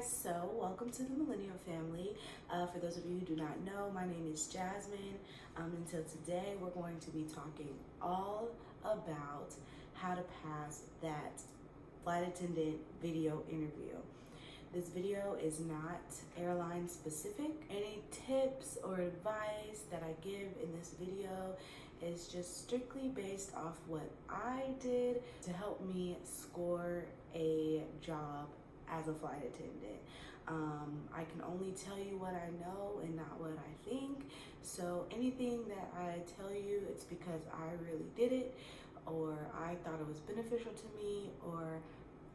So welcome to the Millennial family. For those of you who do not know, my name is Jasmine. Until today, we're going to be talking all about how to pass that flight attendant video interview. This video is not airline specific. Any tips or advice that I give in this video is just strictly based off what I did to help me score a job as a flight attendant. I can only tell you what I know and not what I think. So anything that I tell you, it's because I really did it, or I thought it was beneficial to me, or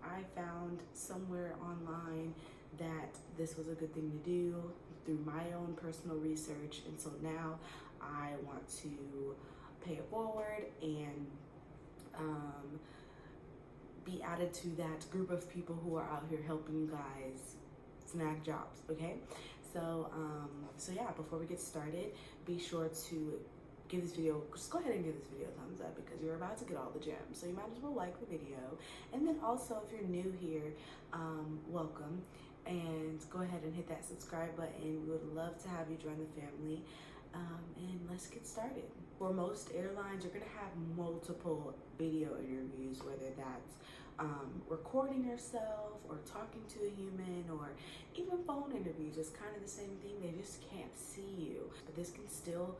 I found somewhere online that this was a good thing to do through my own personal research. And so now I want to pay it forward and be added to that group of people who are out here helping you guys snag jobs, okay? So yeah, before we get started, be sure to give this video, just go ahead and give this video a thumbs up because you're about to get all the gems. So you might as well like the video. And then also, if you're new here, welcome. And go ahead and hit that subscribe button. We would love to have you join the family. And let's get started. For most airlines, you're gonna have multiple video interviews, whether that's recording yourself or talking to a human, or even phone interviews. It's kind of the same thing, they just can't see you. But this can still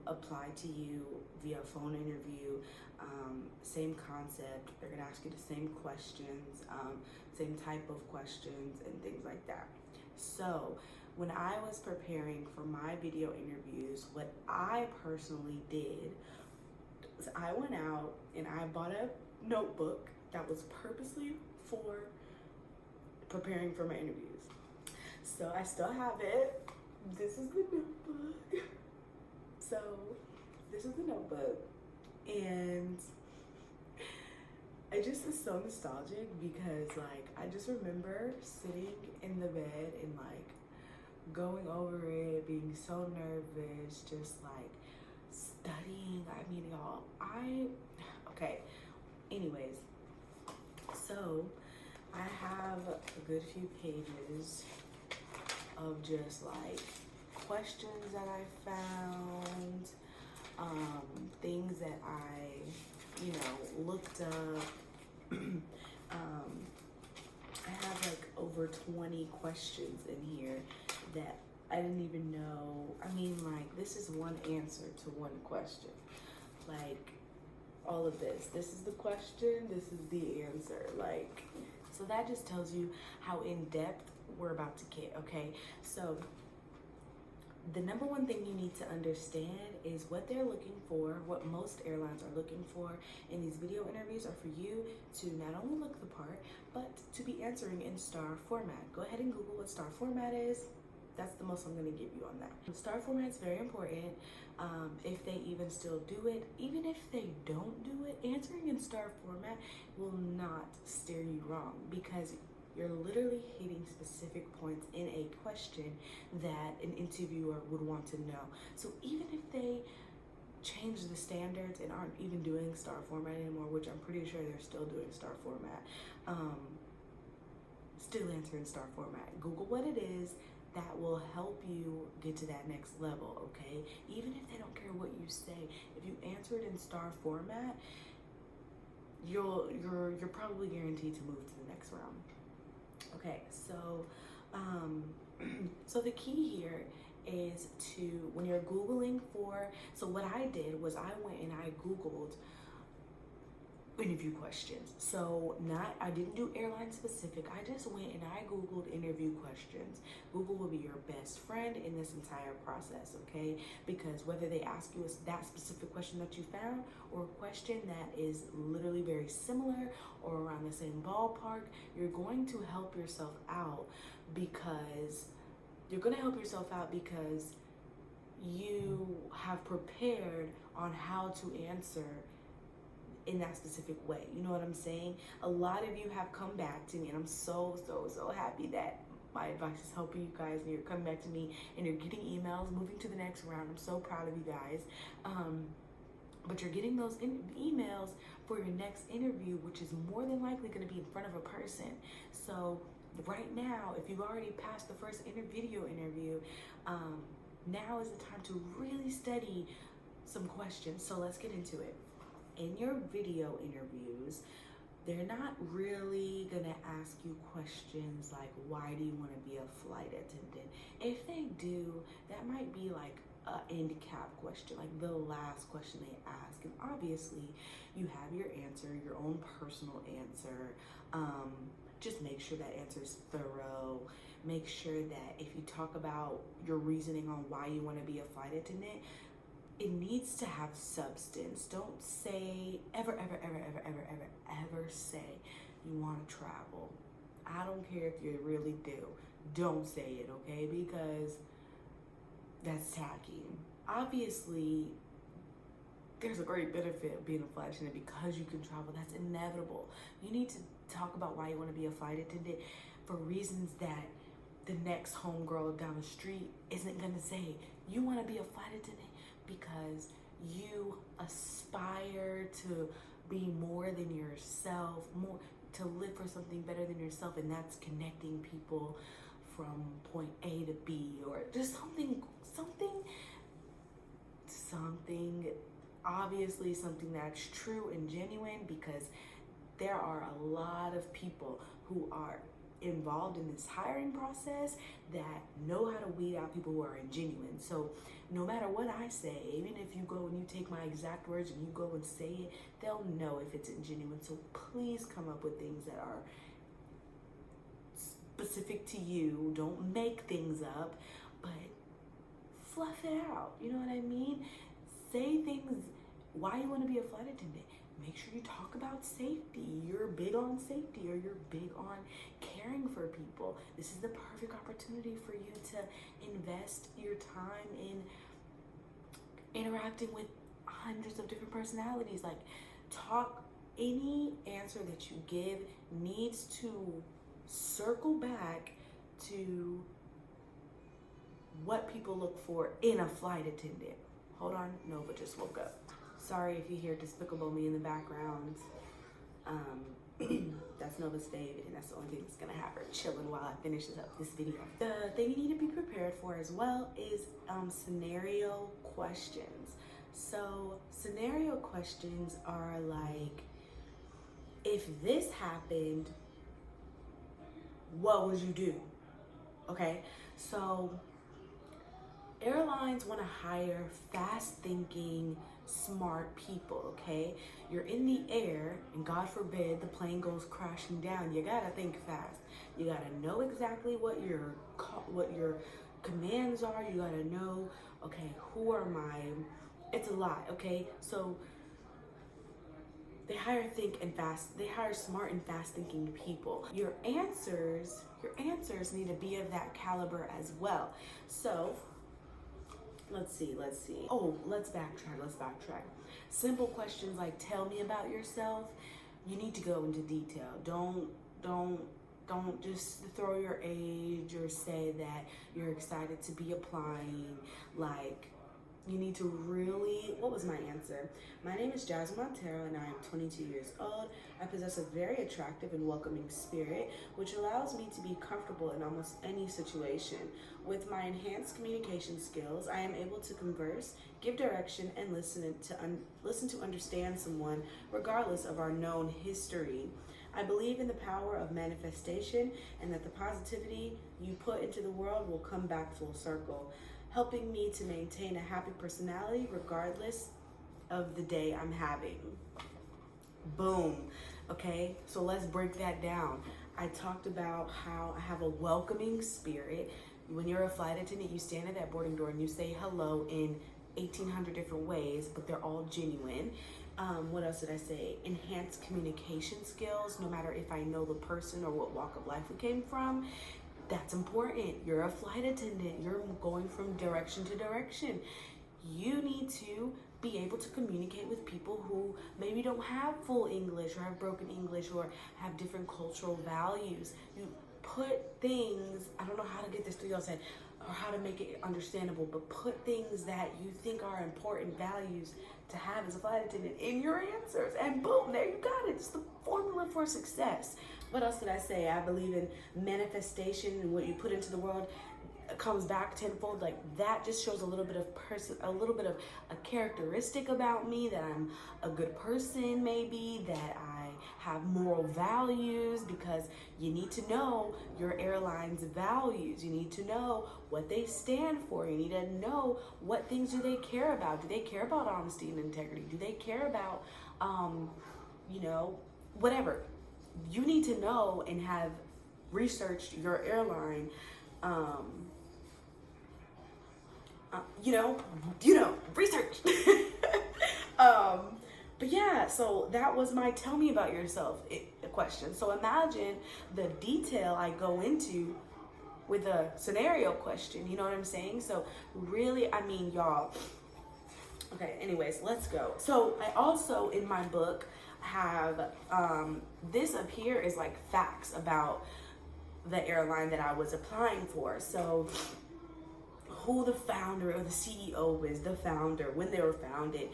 apply to you via phone interview. Same concept, they're gonna ask you the same questions, same type of questions and things like that. So when I was preparing for my video interviews, what I personally did was I went out and I bought a notebook that was purposely for preparing for my interviews. So I still have it. This is the notebook. So this is the notebook. And it just is so nostalgic because like I just remember sitting in the bed and like going over it, being so nervous, just like studying. I mean, y'all, okay. Anyways, so I have a good few pages of just like questions that I found, things that I, looked up. I have like over 20 questions in here that I didn't even know. I mean, like, this is one answer to one question. Like, all of this. This is the question, this is the answer. Like, so that just tells you how in depth we're about to get, okay? So the number one thing you need to understand is what they're looking for, what most airlines are looking for in these video interviews are for you to not only look the part, but to be answering in star format. Go ahead and Google what star format is. That's the most I'm gonna give you on that. Star format is very important. If they even still do it, even if they don't do it, answering in star format will not steer you wrong because you're literally hitting specific points in a question that an interviewer would want to know. So even if they change the standards and aren't even doing star format anymore, which I'm pretty sure they're still doing star format, still answer in star format. Google what it is. That will help you get to that next level, okay? Even if they don't care what you say, if you answer it in star format, you're probably guaranteed to move to the next round. Okay, so so the key here is to, when you're Googling for, so what I did was I went and I Googled interview questions. So I didn't do airline specific. I just went and I Googled interview questions. Google will be your best friend in this entire process, okay? Because whether they ask you that specific question that you found or a question that is literally very similar or around the same ballpark, you're going to help yourself out because you have prepared on how to answer in that specific way. You know what I'm saying? A lot of you have come back to me and I'm so happy that my advice is helping you guys and you're coming back to me and you're getting emails, moving to the next round. I'm so proud of you guys. But you're getting those emails for your next interview, which is more than likely going to be in front of a person. So right now, if you've already passed the first video interview, now is the time to really study some questions. So let's get into it. In your video interviews, they're not really gonna ask you questions like, why do you want to be a flight attendant? If they do, that might be like an end cap question, like the last question they ask. And obviously you have your answer, your own personal answer. Just make sure that answer is thorough. Make sure that if you talk about your reasoning on why you want to be a flight attendant, it needs to have substance. Don't say ever say you want to travel. I don't care if you really do. Don't say it, okay? Because that's tacky. Obviously, there's a great benefit of being a flight attendant because you can travel. That's inevitable. You need to talk about why you want to be a flight attendant for reasons that the next homegirl down the street isn't going to say. You want to be a flight attendant because you aspire to be more than yourself, more to live for something better than yourself, and that's connecting people from point A to B, or just something, obviously something that's true and genuine, because there are a lot of people who are involved in this hiring process that know how to weed out people who are ingenuine. So no matter what I say, even if you go and you take my exact words and you go and say it, they'll know if it's ingenuine. So please come up with things that are specific to you. Don't make things up, but fluff it out. You know what I mean? Say things, why you want to be a flight attendant. Make sure you talk about safety. You're big on safety, or you're big on caring for people. This is the perfect opportunity for you to invest your time in interacting with hundreds of different personalities. Like, any answer that you give needs to circle back to what people look for in a flight attendant. Hold on, Nova just woke up. Sorry if you hear Despicable Me in the background. That's Nova's fave, and that's the only thing that's gonna have her chilling while I finish this video. The thing you need to be prepared for as well is scenario questions. So scenario questions are like, if this happened, what would you do? Okay, so airlines want to hire fast-thinking, smart people, okay? You're in the air, and God forbid the plane goes crashing down. You gotta think fast. You gotta know exactly what your commands are. You gotta know, okay, it's a lot, okay? So they hire smart and fast-thinking people. Your answers need to be of that caliber as well. So let's see. Oh, let's backtrack. Simple questions like, tell me about yourself. You need to go into detail. Don't just throw your age or say that you're excited to be applying. Like, you need to really, what was my answer? My name is Jasmine Montero and I am 22 years old. I possess a very attractive and welcoming spirit, which allows me to be comfortable in almost any situation. With my enhanced communication skills, I am able to converse, give direction, and listen to understand someone regardless of our known history. I believe in the power of manifestation and that the positivity you put into the world will come back full circle, helping me to maintain a happy personality regardless of the day I'm having. Boom. Okay, so let's break that down. I talked about how I have a welcoming spirit. When you're a flight attendant, you stand at that boarding door and you say hello in 1,800 different ways, but they're all genuine. What else did I say? Enhanced communication skills, no matter if I know the person or what walk of life we came from. That's important. You're a flight attendant. You're going from direction to direction. You need to be able to communicate with people who maybe don't have full English or have broken English or have different cultural values. You put things, I don't know how to get this through y'all's head or how to make it understandable, but put things that you think are important values to have as a flight attendant in your answers, and boom, there you got it. It's the formula for success. what else did I say? I believe in manifestation, and what you put into the world comes back tenfold. Like that just shows a little bit of a characteristic about me, that I'm a good person, maybe that I have moral values, because you need to know your airline's values. You need to know what they stand for. You need to know what things do they care about. Do they care about honesty and integrity? Do they care about whatever? You need to know and have researched your airline. Research. But yeah, so that was my tell me about yourself question. So imagine the detail I go into with a scenario question, you know what I'm saying? So really, I mean, y'all, okay, anyways, let's go. So I also, in my book, have, this up here is like facts about the airline that I was applying for. So who the founder or the CEO is, the founder, when they were founded,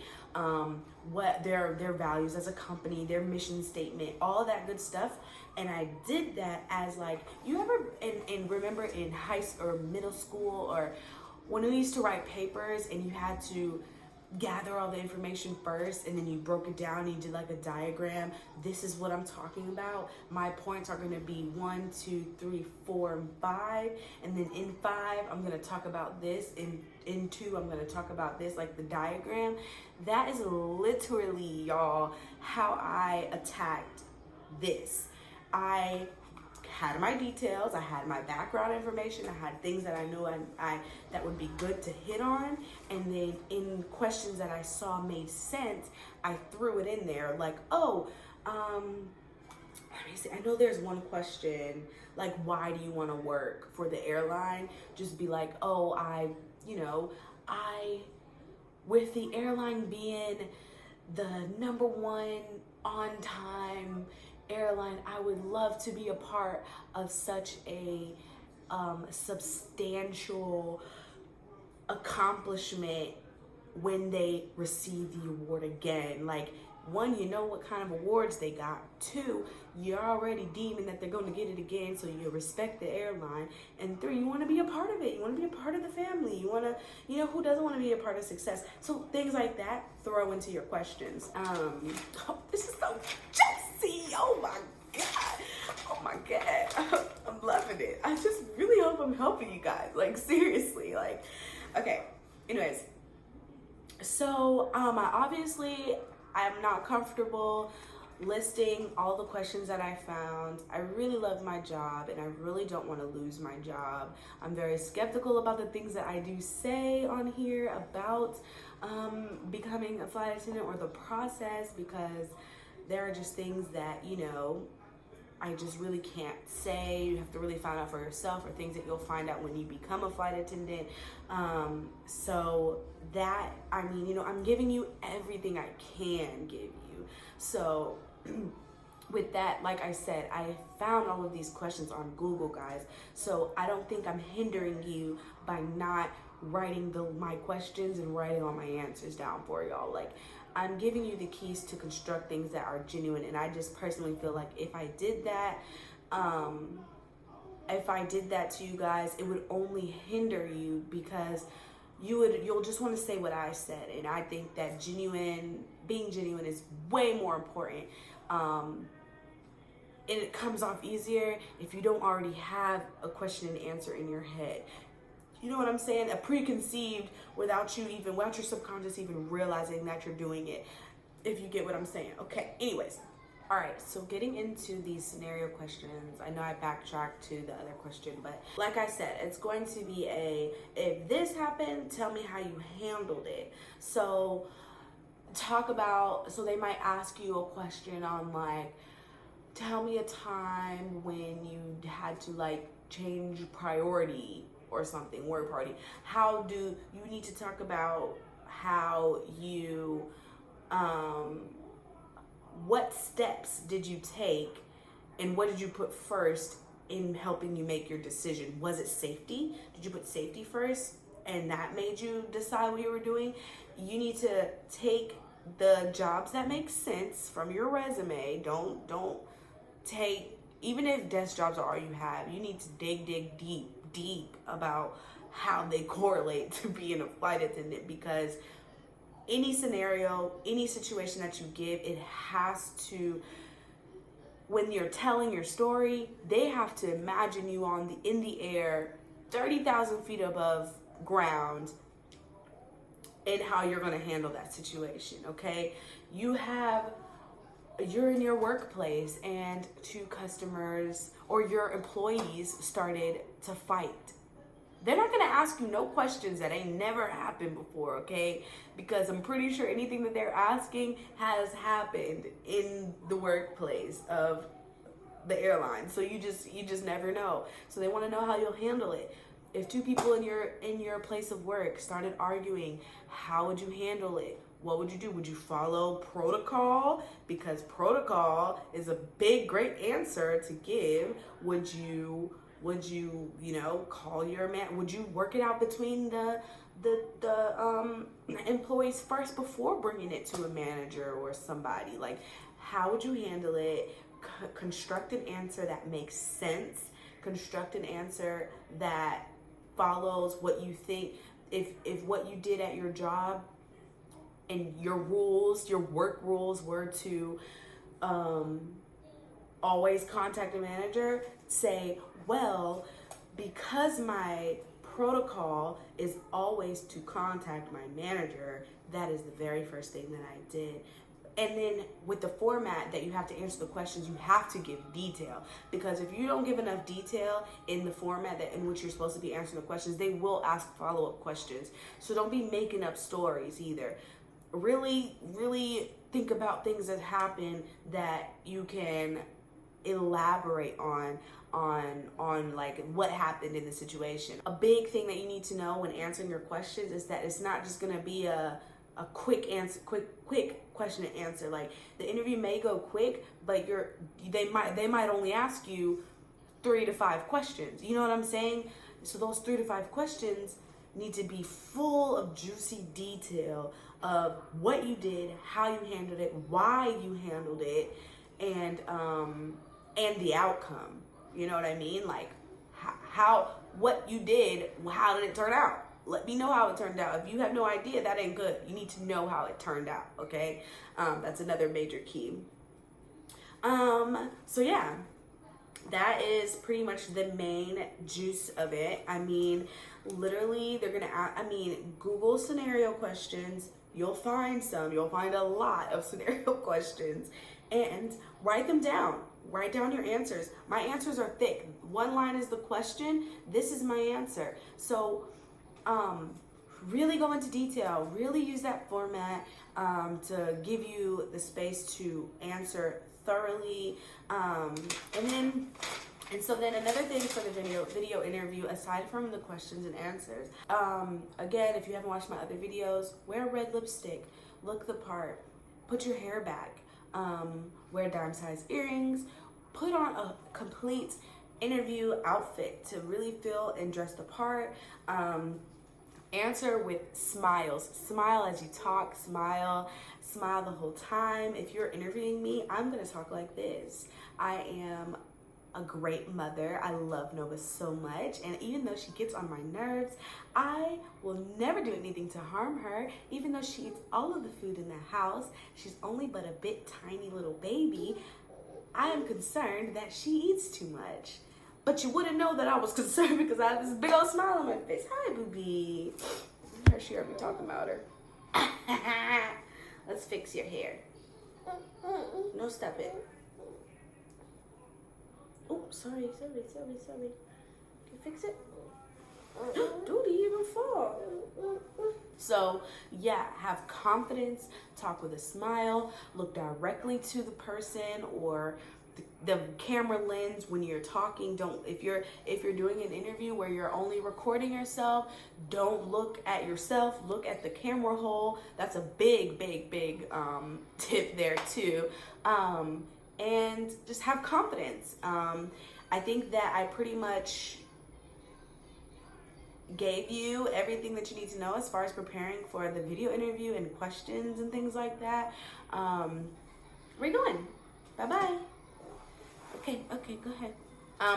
what their values as a company, their mission statement, all that good stuff. And I did that as like, you ever, and remember in high school or middle school, or when we used to write papers and you had to gather all the information first, and then you broke it down and you did like a diagram. This is what I'm talking about. My points are going to be 1, 2, 3, 4, and 5, and then in 5 I'm going to talk about this, in 2 I'm going to talk about this, like the diagram. That is literally, y'all, how I attacked this. I had my details, I had my background information, I had things that I knew I that would be good to hit on, and then in questions that I saw made sense, I threw it in there. Like, let me see, I know there's one question, like, why do you want to work for the airline? Just be like, with the airline being the #1 on time airline, I would love to be a part of such a substantial accomplishment when they receive the award again. Like, 1, you know what kind of awards they got. 2, you're already deeming that they're going to get it again, so you respect the airline. And 3, you want to be a part of it. You want to be a part of the family. You want to, who doesn't want to be a part of success? So things like that, throw into your questions. This is so juicy. Oh my God. I'm loving it. I just really hope I'm helping you guys. Like, seriously. Like, okay. Anyways. So, I'm not comfortable listing all the questions that I found. I really love my job, and I really don't want to lose my job. I'm very skeptical about the things that I do say on here about becoming a flight attendant or the process, because there are just things that, I just really can't say. You have to really find out for yourself, or things that you'll find out when you become a flight attendant. So that, I'm giving you everything I can give you. So with that, like I said, I found all of these questions on Google, guys. So I don't think I'm hindering you by not writing my questions and writing all my answers down for y'all. Like, I'm giving you the keys to construct things that are genuine, and I just personally feel like if I did that to you guys, it would only hinder you, because you'll just want to say what I said. And I think that being genuine is way more important. And it comes off easier if you don't already have a question and answer in your head. You know what I'm saying? A preconceived without your subconscious even realizing that you're doing it, if you get what I'm saying. Okay, anyways. All right, so getting into these scenario questions, I know I backtracked to the other question, but like I said, it's going to be if this happened, tell me how you handled it. So they might ask you a question on like, tell me a time when you had to like change priority or something, word priority. How do you need to talk about how you, what steps did you take and what did you put first in helping you make your decision? Was it safety? Did you put safety first and that made you decide what you were doing? You need to take the jobs that make sense from your resume. Don't take even if desk jobs are all you have, you need to dig deep about how they correlate to being a flight attendant, because any scenario, any situation that you give, it has to, when you're telling your story, they have to imagine you in the air, 30,000 feet above ground, and how you're going to handle that situation. Okay, you're in your workplace and two customers or your employees started to fight. They're not going to ask you no questions that ain't never happened before, okay? Because I'm pretty sure anything that they're asking has happened in the workplace of the airline. So you just never know. So they want to know how you'll handle it. If two people in your place of work started arguing, how would you handle it? What would you do? Would you follow protocol? Because protocol is a big, great answer to give. Would you call your man? Would you work it out between the employees first before bringing it to a manager or somebody? Like, how would you handle it? Construct an answer that makes sense. Construct an answer that follows what you think. If what you did at your job and your rules, your work rules, were to always contact a manager, say, well, because my protocol is always to contact my manager, that is the very first thing that I did. And then with the format that you have to answer the questions, you have to give detail, because if you don't give enough detail in the format in which you're supposed to be answering the questions, they will ask follow-up questions. So don't be making up stories either. Really, really think about things that happen that you can elaborate on like what happened in the situation. A big thing that you need to know when answering your questions is that it's not just going to be a quick question and answer. Like, the interview may go quick, but they might only ask you 3 to 5 questions. You know what I'm saying? So those 3 to 5 questions need to be full of juicy detail of what you did, how you handled it, why you handled it, and the outcome. You know what I mean? Like, what you did, how did it turn out? Let me know how it turned out. If you have no idea, that ain't good. You need to know how it turned out, okay? That's another major key. So yeah, that is pretty much the main juice of it. I mean, literally, they're gonna Google scenario questions. You'll find a lot of scenario questions, and write them down. Write down your answers. My answers are thick. One line is the question. This is my answer. So, really go into detail. Really use that format to give you the space to answer thoroughly. And so then another thing for the video interview, aside from the questions and answers, again, if you haven't watched my other videos, wear red lipstick, look the part, put your hair back, wear dime-sized earrings, put on a complete interview outfit to really feel and dress the part. Answer with smiles. Smile as you talk, smile the whole time. If you're interviewing me, I'm gonna talk like this. I am a great mother. I love Nova so much, and even though she gets on my nerves, I will never do anything to harm her. Even though she eats all of the food in the house, she's only but a bit tiny little baby. I am concerned that she eats too much. But you wouldn't know that I was concerned because I had this big old smile on my face. Hi, booby. I heard she heard me talking about her. Let's fix your hair. No, stop it. Oh, sorry. Can you fix it? Dude, he even fall. So, yeah, have confidence, talk with a smile, look directly to the person or the camera lens when you're talking. Don't, if you're doing an interview where you're only recording yourself, don't look at yourself, look at the camera hole. That's a big tip there too. And just have confidence. I think that I pretty much gave you everything that you need to know as far as preparing for the video interview and questions and things like that. Where you going? Bye-bye. Okay, go ahead.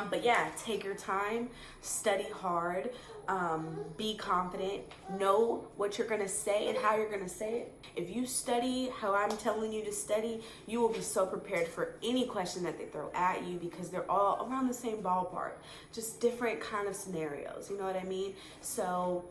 But yeah, take your time, study hard, be confident, know what you're gonna say and how you're gonna say it. If you study how I'm telling you to study, you will be so prepared for any question that they throw at you, because they're all around the same ballpark, just different kind of scenarios, you know what I mean? So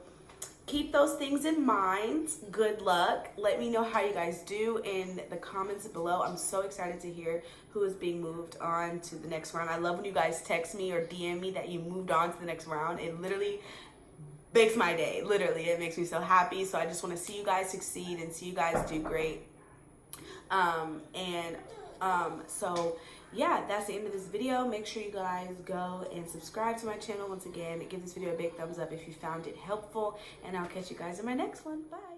keep those things in mind. Good luck. Let me know how you guys do in the comments below. I'm so excited to hear who is being moved on to the next round. I love when you guys text me or DM me that you moved on to the next round. It literally makes my day. Literally, it makes me so happy. So I just want to see you guys succeed and see you guys do great. So yeah, that's the end of this video. Make sure you guys go and subscribe to my channel once again. Give this video a big thumbs up if you found it helpful, and I'll catch you guys in my next one. Bye.